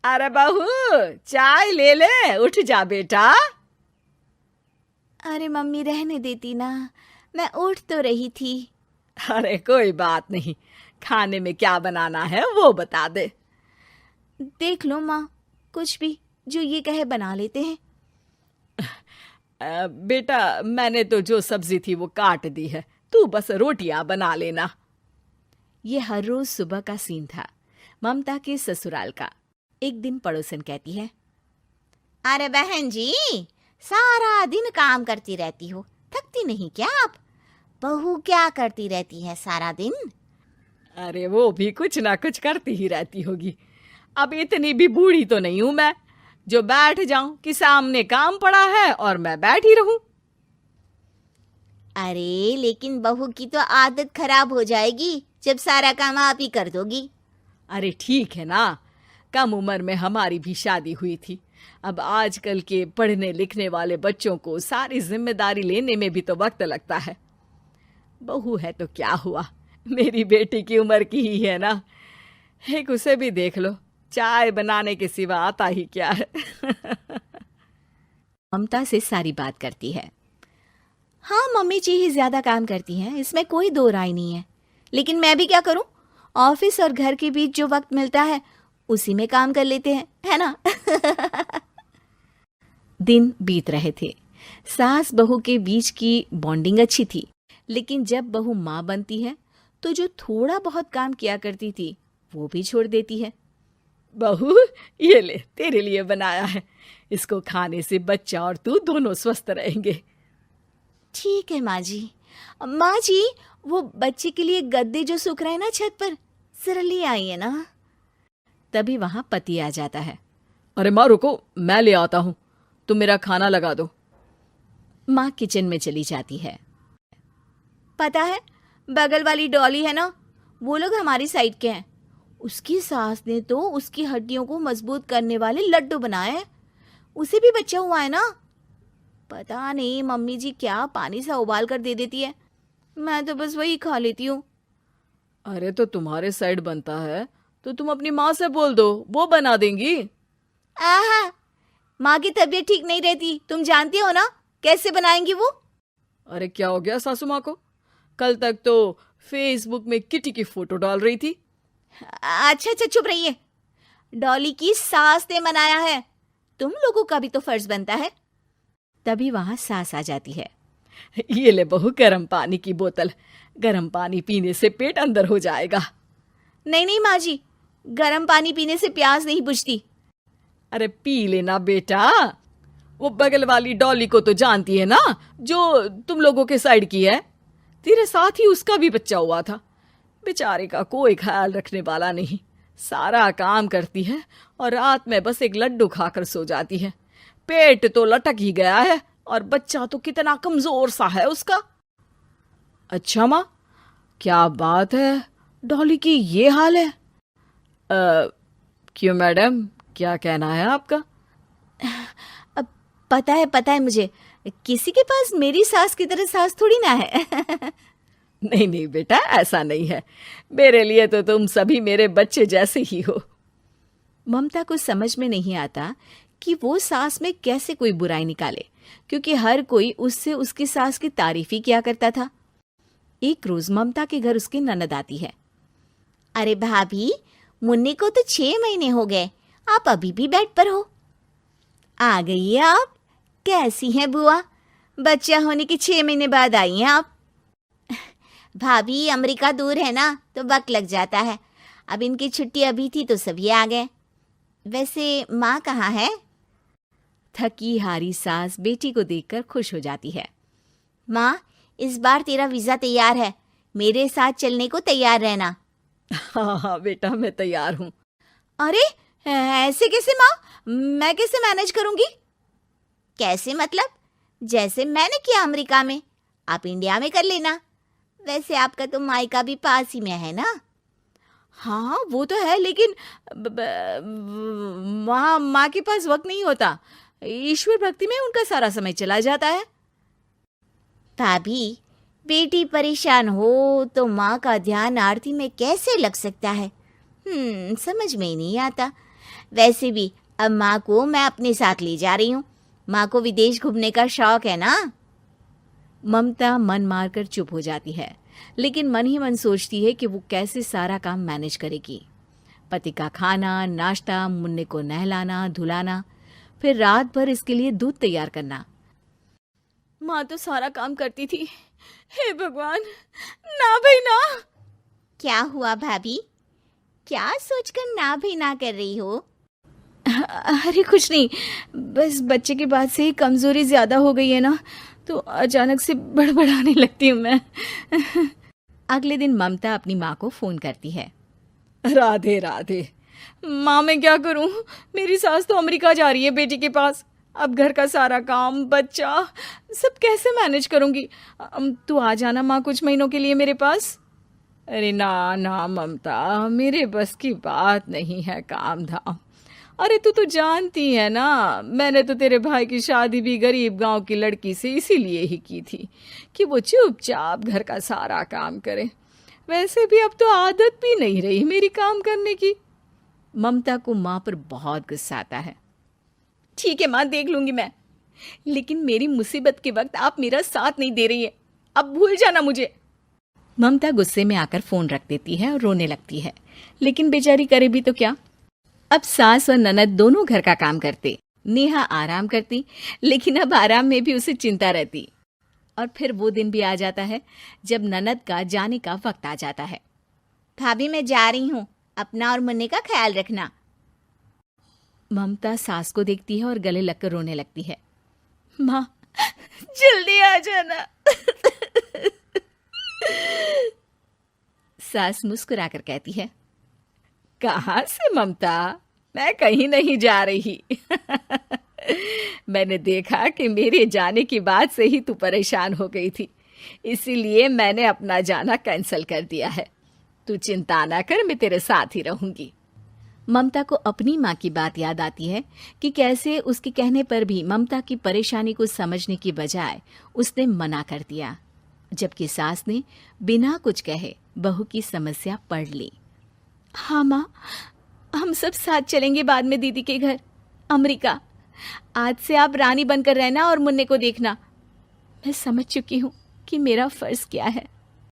अरे बहू, चाय ले ले, उठ जा बेटा। अरे मम्मी रहने देती ना, मैं उठ तो रही थी। अरे कोई बात नहीं, खाने में क्या बनाना है वो बता दे। देख लो माँ, कुछ भी जो ये कहे बना लेते हैं। बेटा, मैंने तो जो सब्जी थी वो काट दी है, तू बस रोटियां बना लेना। ये हर रोज सुबह का सीन था ममता के ससुराल का। एक दिन पड़ोसन कहती है, अरे बहन जी, सारा दिन काम करती रहती हो, थकती नहीं क्या आप? बहू क्या करती रहती है सारा दिन? अरे वो भी कुछ ना कुछ करती ही रहती होगी। अब इतनी भी बूढ़ी तो नहीं हूं मैं जो बैठ जाऊं कि सामने काम पड़ा है और मैं बैठी रहूं। अरे लेकिन बहू की तो आदत खराब हो जाएगी जब सारा काम आप ही कर दोगी। अरे ठीक है ना, कम उम्र में हमारी भी शादी हुई थी। अब आजकल के पढ़ने लिखने वाले बच्चों को सारी जिम्मेदारी लेने में भी तो वक्त लगता है। बहू है तो क्या हुआ, मेरी बेटी की उम्र की ही है ना। एक उसे भी देख लो, चाय बनाने के सिवा आता ही क्या है। ममता से सारी बात करती है। हाँ, मम्मी जी ही ज्यादा काम करती हैं, इसमें कोई दो राय नहीं है। लेकिन मैं भी क्या करूं, ऑफिस और घर के बीच जो वक्त मिलता है उसी में काम कर लेते हैं, है ना? दिन बीत रहे थे। सास बहू के बीच की बॉन्डिंग अच्छी थी, लेकिन जब बहू माँ बनती है तो जो थोड़ा बहुत काम किया करती थी वो भी छोड़ देती है। बहू, ये ले, तेरे लिए बनाया है। इसको खाने से बच्चा और तू दोनों स्वस्थ रहेंगे। ठीक है माँ जी। माँ जी, वो बच्चे के लिए गद्दे जो सूख रहे हैं ना छत पर, जरा ले आइए ना। तभी वहां पति आ जाता है। अरे माँ रुको, मैं ले आता हूँ, तुम मेरा खाना लगा दो। माँ किचन में चली जाती है। पता है, बगल वाली डॉली है ना, वो लोग हमारी साइड के हैं। उसकी सास ने तो उसकी हड्डियों को मजबूत करने वाले लड्डू बनाए हैं। उसे भी बच्चा हुआ है ना। पता नहीं मम्मी जी क्या पानी सा उबाल कर दे देती है, मैं तो बस वही खा लेती हूँ। अरे तो तुम्हारे साइड बनता है तो तुम अपनी माँ से बोल दो, वो बना देंगी। आहा, माँ की तबीयत ठीक नहीं रहती, तुम जानती हो ना, कैसे बनाएंगी वो? अरे क्या हो गया सासू माँ को? कल तक तो फेसबुक में किटी की फोटो डाल रही थी। अच्छा अच्छा, चुप रहिए। डॉली की सास ने मनाया है, तुम लोगों का भी तो फर्ज बनता है। तभी वहां सास आ जाती है। ये ले बहू, गर्म पानी की बोतल, गर्म पानी पीने से पेट अंदर हो जाएगा। नहीं नहीं माँ जी, गर्म पानी पीने से प्यास नहीं बुझती। अरे पी लेना बेटा। वो बगल वाली डॉली को तो जानती है ना, जो तुम लोगों के साइड की है। तेरे साथ ही उसका भी बच्चा हुआ था। बेचारे का कोई ख्याल रखने वाला नहीं, सारा काम करती है और रात में बस एक लड्डू खाकर सो जाती है। पेट तो लटक ही गया है और बच्चा तो कितना कमजोर सा है उसका। अच्छा माँ, क्या बात है, डॉली की ये हाल है? क्यों मैडम, क्या कहना है आपका? अब पता है मुझे, किसी के पास मेरी सास की तरह सास थोड़ी ना है। नहीं नहीं बेटा, ऐसा नहीं है। मेरे लिए तो तुम सभी मेरे बच्चे जैसे ही हो। ममता को समझ में नहीं आता कि वो सास में कैसे कोई बुराई निकाले, क्योंकि हर कोई उससे उसकी सास की तारीफ ही किया करता था। एक रोज ममता के घर उसकी ननद आती है। अरे भाभी, मुन्नी को तो 6 महीने हो गए, आप अभी भी बेड पर हो। आ गई है आप? कैसी हैं बुआ? बच्चा होने के 6 महीने बाद आई हैं आप? भाभी, अमेरिका दूर है ना, तो वक्त लग जाता है। अब इनकी छुट्टी अभी थी तो सभी आ गए। वैसे माँ कहाँ है? थकी हारी सास बेटी को देखकर खुश हो जाती है। माँ, इस बार तेरा वीजा तैयार है, मेरे साथ चलने को तैयार रहना। हाँ हाँ बेटा, मैं तैयार हूँ। अरे ऐसे कैसे माँ, मैं कैसे मैनेज करूंगी? कैसे मतलब? जैसे मैंने किया अमेरिका में, आप इंडिया में कर लेना। वैसे आपका तो मायका भी पास ही में है ना। हाँ वो तो है, लेकिन वहाँ माँ के पास वक्त नहीं होता। ईश्वर भक्ति में उनका सारा समय चला जाता है। भाभी, बेटी परेशान हो तो माँ का ध्यान आरती में कैसे लग सकता है? समझ में ही नहीं आता। वैसे भी अब माँ को मैं अपने साथ ले जा रही हूँ। माँ को विदेश घूमने का शौक है ना। ममता मन मारकर चुप हो जाती है, लेकिन मन ही मन सोचती है कि वो कैसे सारा काम मैनेज करेगी। पति का खाना, नाश्ता, मुन्ने को नहलाना धुलाना, फिर रात भर इसके लिए दूध तैयार करना। माँ तो सारा काम करती थी। हे भगवान, ना भाई ना। क्या हुआ भाभी? क्या सोचकर ना भी ना कर रही हो? अरे कुछ नहीं, बस बच्चे के बाद से ही कमज़ोरी ज़्यादा हो गई है ना, तो अचानक से बड़बड़ाने लगती हूँ मैं। अगले दिन ममता अपनी माँ को फ़ोन करती है। राधे राधे। माँ मैं क्या करूँ, मेरी सास तो अमेरिका जा रही है बेटी के पास। अब घर का सारा काम, बच्चा, सब कैसे मैनेज करूँगी। तू आ जाना माँ कुछ महीनों के लिए मेरे पास। अरे ना ना ममता, मेरे बस की बात नहीं है काम धाम। अरे तू तो जानती है ना, मैंने तो तेरे भाई की शादी भी गरीब गांव की लड़की से इसीलिए ही की थी कि वो चुपचाप घर का सारा काम करे। वैसे भी अब तो आदत भी नहीं रही मेरी काम करने की। ममता को माँ पर बहुत गुस्सा आता है। ठीक है माँ, देख लूंगी मैं, लेकिन मेरी मुसीबत के वक्त आप मेरा साथ नहीं दे रही है। अब भूल जाना मुझे। ममता गुस्से में आकर फ़ोन रख देती है और रोने लगती है, लेकिन बेचारी करे भी तो क्या। अब सास और ननद दोनों घर का काम करते। नेहा आराम करती, लेकिन अब आराम में भी उसे चिंता रहती। और फिर वो दिन भी आ जाता है जब ननद का जाने का वक्त आ जाता है। भाभी मैं जा रही हूँ, अपना और मुन्ने का ख्याल रखना। ममता सास को देखती है और गले लगकर रोने लगती है। माँ जल्दी आ जाना। सास मुस्कुराकर कहती है, कहाँ से ममता, मैं कहीं नहीं जा रही। मैंने देखा कि मेरे जाने की बात से ही तू परेशान हो गई थी, इसीलिए मैंने अपना जाना कैंसिल कर दिया है। तू चिंता ना कर, मैं तेरे साथ ही रहूंगी। ममता को अपनी माँ की बात याद आती है कि कैसे उसके कहने पर भी ममता की परेशानी को समझने की बजाय उसने मना कर दिया, जबकि सास ने बिना कुछ कहे बहू की समस्या पढ़ ली। हाँ माँ, हम सब साथ चलेंगे बाद में दीदी के घर अमेरिका। आज से आप रानी बनकर रहना और मुन्ने को देखना। मैं समझ चुकी हूँ कि मेरा फर्ज क्या है।